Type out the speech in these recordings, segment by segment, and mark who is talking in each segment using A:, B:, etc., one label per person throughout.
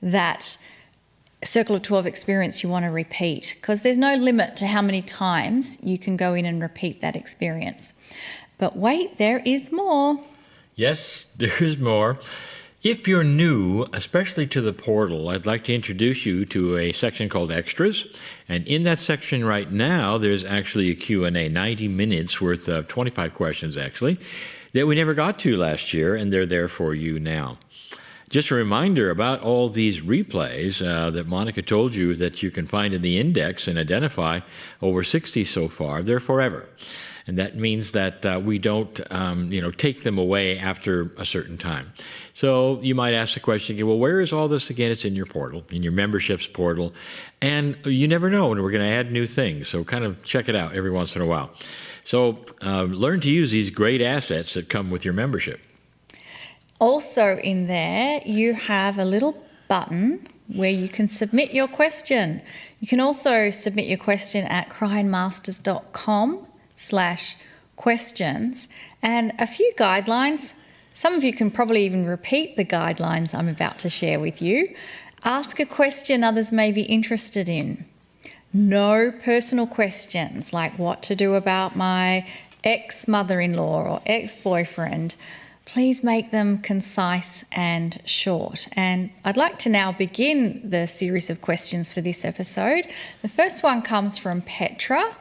A: that Circle of 12 experience you want to repeat, because there's no limit to how many times you can go in and repeat that experience. But wait, there is more.
B: Yes, there is more. If you're new, especially to the portal, I'd like to introduce you to a section called Extras. And in that section right now, there's actually a Q&A, 90 minutes worth of 25 questions, actually, that we never got to last year, and they're there for you now. Just a reminder about all these replays that Monica told you that you can find in the index and identify, over 60 so far. They're forever. And that means that we don't, take them away after a certain time. So you might ask the question, well, where is all this again? It's in your portal, in your memberships portal. And you never know when we're going to add new things. So kind of check it out every once in a while. So learn to use these great assets that come with your membership.
A: Also in there, you have a little button where you can submit your question. You can also submit your question at cryonmasters.com/questions, and a few guidelines. Some of you can probably even repeat the guidelines I'm about to share with you. Ask a question others may be interested in. No personal questions like what to do about my ex-mother-in-law or ex-boyfriend. Please make them concise and short. And I'd like to now begin the series of questions for this episode. The first one comes from Petra.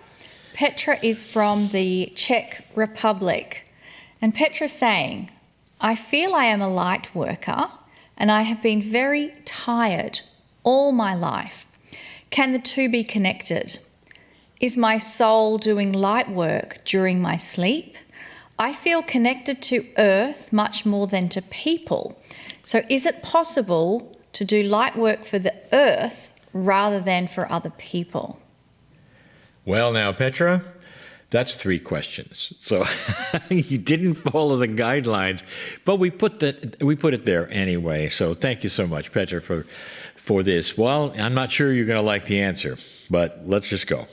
A: Petra is from the Czech Republic. And Petra's saying, I feel I am a light worker and I have been very tired all my life. Can the two be connected? Is my soul doing light work during my sleep? I feel connected to earth much more than to people. So is it possible to do light work for the earth rather than for other people?
B: Well, now, Petra, that's 3 questions. So you didn't follow the guidelines, but we put it there anyway. So thank you so much, Petra, for this. Well, I'm not sure you're going to like the answer, but let's just go.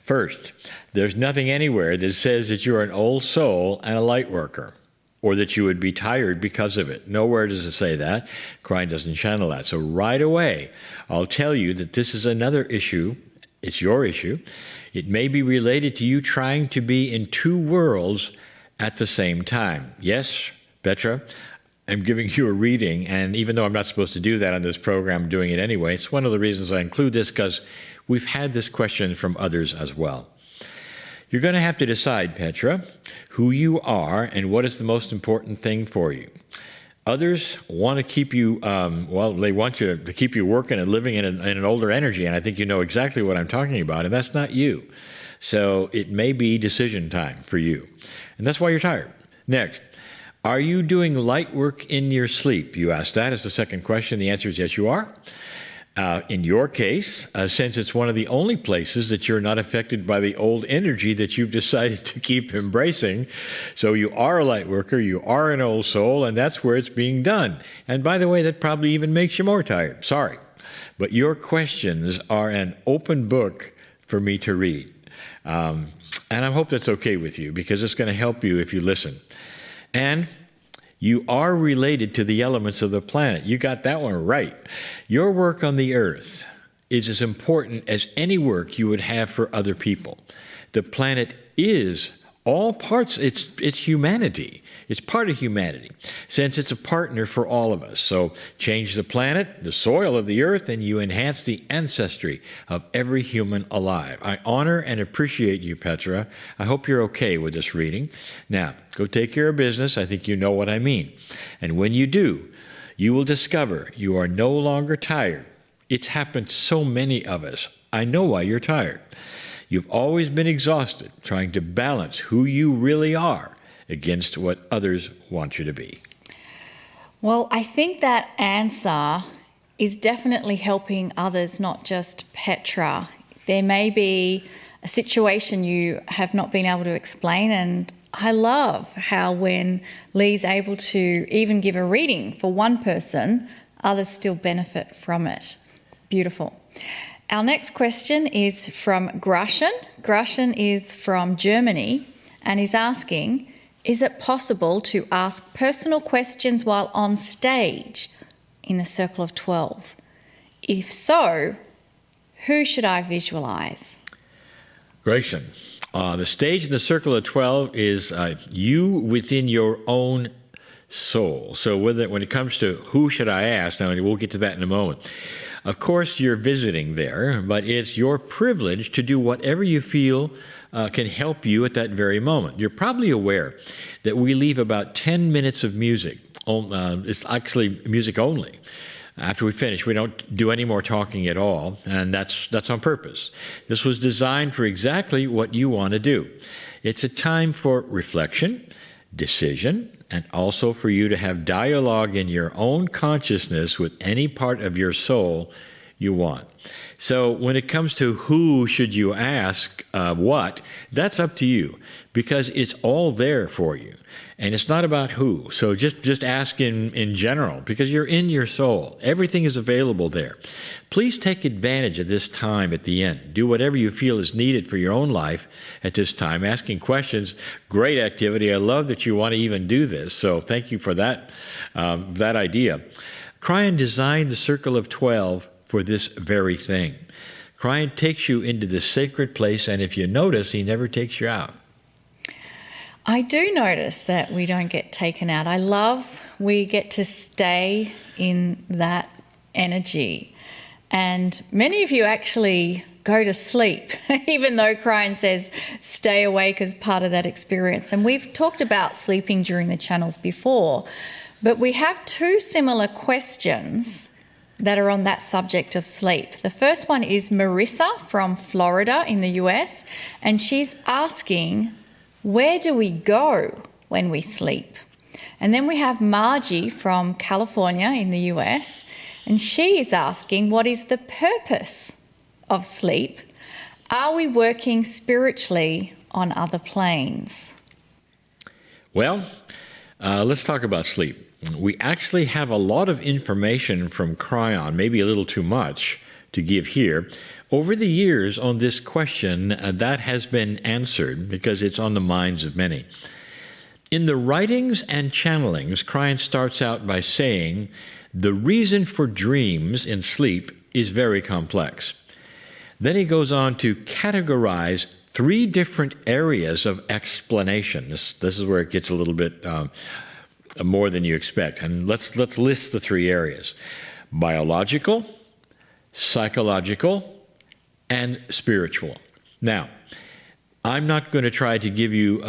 B: First, there's nothing anywhere that says that you're an old soul and a light worker, or that you would be tired because of it. Nowhere does it say that. Kryon doesn't channel that. So right away, I'll tell you that this is another issue. It's your issue. It may be related to you trying to be in 2 worlds at the same time. Yes, Petra, I'm giving you a reading, and even though I'm not supposed to do that on this program, I'm doing it anyway. It's one of the reasons I include this, because we've had this question from others as well. You're going to have to decide, Petra, who you are and what is the most important thing for you. Others want to keep you, they want you to keep you working and living in an older energy, and I think you know exactly what I'm talking about, and that's not you. So it may be decision time for you, and that's why you're tired. Next, are you doing light work in your sleep? You asked that as the second question. The answer is yes, you are. In your case, since it's one of the only places that you're not affected by the old energy that you've decided to keep embracing. So you are a light worker, you are an old soul, and that's where it's being done. And by the way, that probably even makes you more tired. Sorry. But your questions are an open book for me to read. And I hope that's okay with you, because it's going to help you if you listen. And you are related to the elements of the planet. You got that one right. Your work on the earth is as important as any work you would have for other people. The planet is all parts, it's humanity. It's part of humanity, since it's a partner for all of us. So change the planet, the soil of the earth, and you enhance the ancestry of every human alive. I honor and appreciate you, Petra. I hope you're okay with this reading. Now, go take care of business. I think you know what I mean. And when you do, you will discover you are no longer tired. It's happened to so many of us. I know why you're tired. You've always been exhausted trying to balance who you really are against what others want you to be.
A: Well, I think that answer is definitely helping others, not just Petra. There may be a situation you have not been able to explain, and I love how when Lee's able to even give a reading for one person, others still benefit from it. Beautiful. Our next question is from Grushen. Grushen is from Germany and is asking, is it possible to ask personal questions while on stage in the circle of 12? If so, who should I visualize?
B: Gretchen, the stage in the circle of 12 is you within your own soul. So when it comes to who should I ask, now we'll get to that in a moment. Of course, you're visiting there, but it's your privilege to do whatever you feel can help you at that very moment. You're probably aware that we leave about 10 minutes of music. It's actually music only. After we finish, we don't do any more talking at all, and that's on purpose. This was designed for exactly what you want to do. It's a time for reflection, decision, and also for you to have dialogue in your own consciousness with any part of your soul you want. So when it comes to who should you ask what, that's up to you, because it's all there for you. And it's not about who. So just ask in general, because you're in your soul. Everything is available there. Please take advantage of this time at the end. Do whatever you feel is needed for your own life at this time. Asking questions, great activity. I love that you want to even do this. So thank you for that idea. Kryon designed the Circle of 12 for this very thing. Kryon takes you into this sacred place, and if you notice, he never takes you out.
A: I do notice that we don't get taken out. I love we get to stay in that energy. And many of you actually go to sleep, even though Kryon says stay awake as part of that experience. And we've talked about sleeping during the channels before, but we have two similar questions that are on that subject of sleep. The first one is Marissa from Florida in the US, and she's asking, where do we go when we sleep? And then we have Margie from California in the US, and she is asking, what is the purpose of sleep? Are we working spiritually on other planes?
B: Well, let's talk about sleep. We actually have a lot of information from Kryon, maybe a little too much to give here. Over the years on this question, that has been answered because it's on the minds of many. In the writings and channelings, Kryon starts out by saying, the reason for dreams in sleep is very complex. Then he goes on to categorize 3 different areas of explanation. This is where it gets a little bit more than you expect. And let's list the 3 areas: biological, psychological, and spiritual. Now, I'm not going to try to give you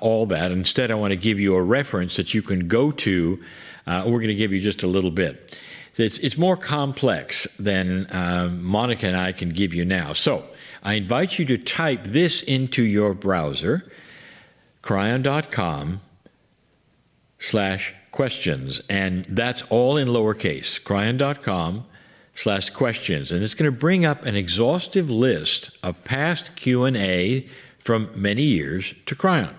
B: all that. Instead, I want to give you a reference that you can go to. We're going to give you just a little bit. It's more complex than Monica and I can give you now. So I invite you to type this into your browser, kryon.com/questions. And that's all in lowercase, kryon.com/questions. And it's going to bring up an exhaustive list of past Q&A from many years to Kryon.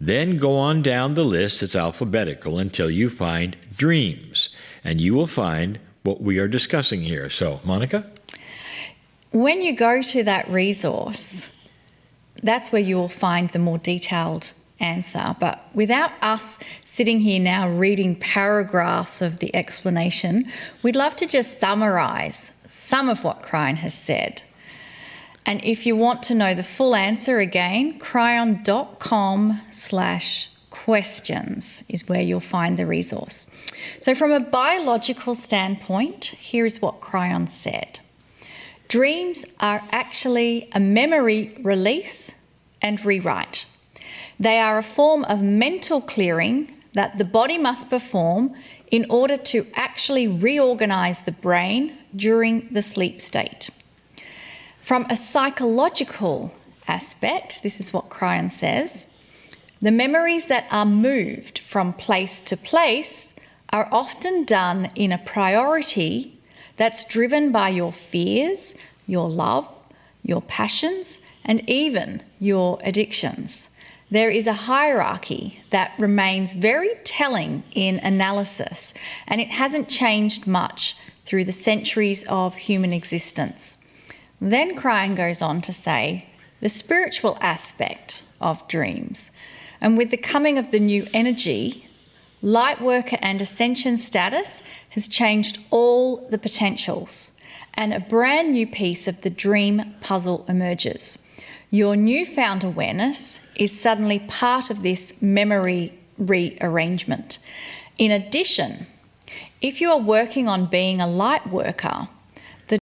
B: Then go on down the list, it's alphabetical, until you find dreams. And you will find what we are discussing here. So, Monica?
A: When you go to that resource, that's where you will find the more detailed answer. But without us sitting here now reading paragraphs of the explanation, we'd love to just summarize some of what Kryon has said. And if you want to know the full answer again, kryon.com/questions is where you'll find the resource. So from a biological standpoint, here is what Kryon said. Dreams are actually a memory release and rewrite. They are a form of mental clearing that the body must perform in order to actually reorganize the brain during the sleep state. From a psychological aspect, this is what Kryon says, the memories that are moved from place to place are often done in a priority that's driven by your fears, your love, your passions, and even your addictions. There is a hierarchy that remains very telling in analysis, and it hasn't changed much through the centuries of human existence. Then Kryon goes on to say the spiritual aspect of dreams. And with the coming of the new energy, light worker and ascension status has changed all the potentials, and a brand new piece of the dream puzzle emerges. Your newfound awareness is suddenly part of this memory rearrangement. In addition, if you are working on being a light worker,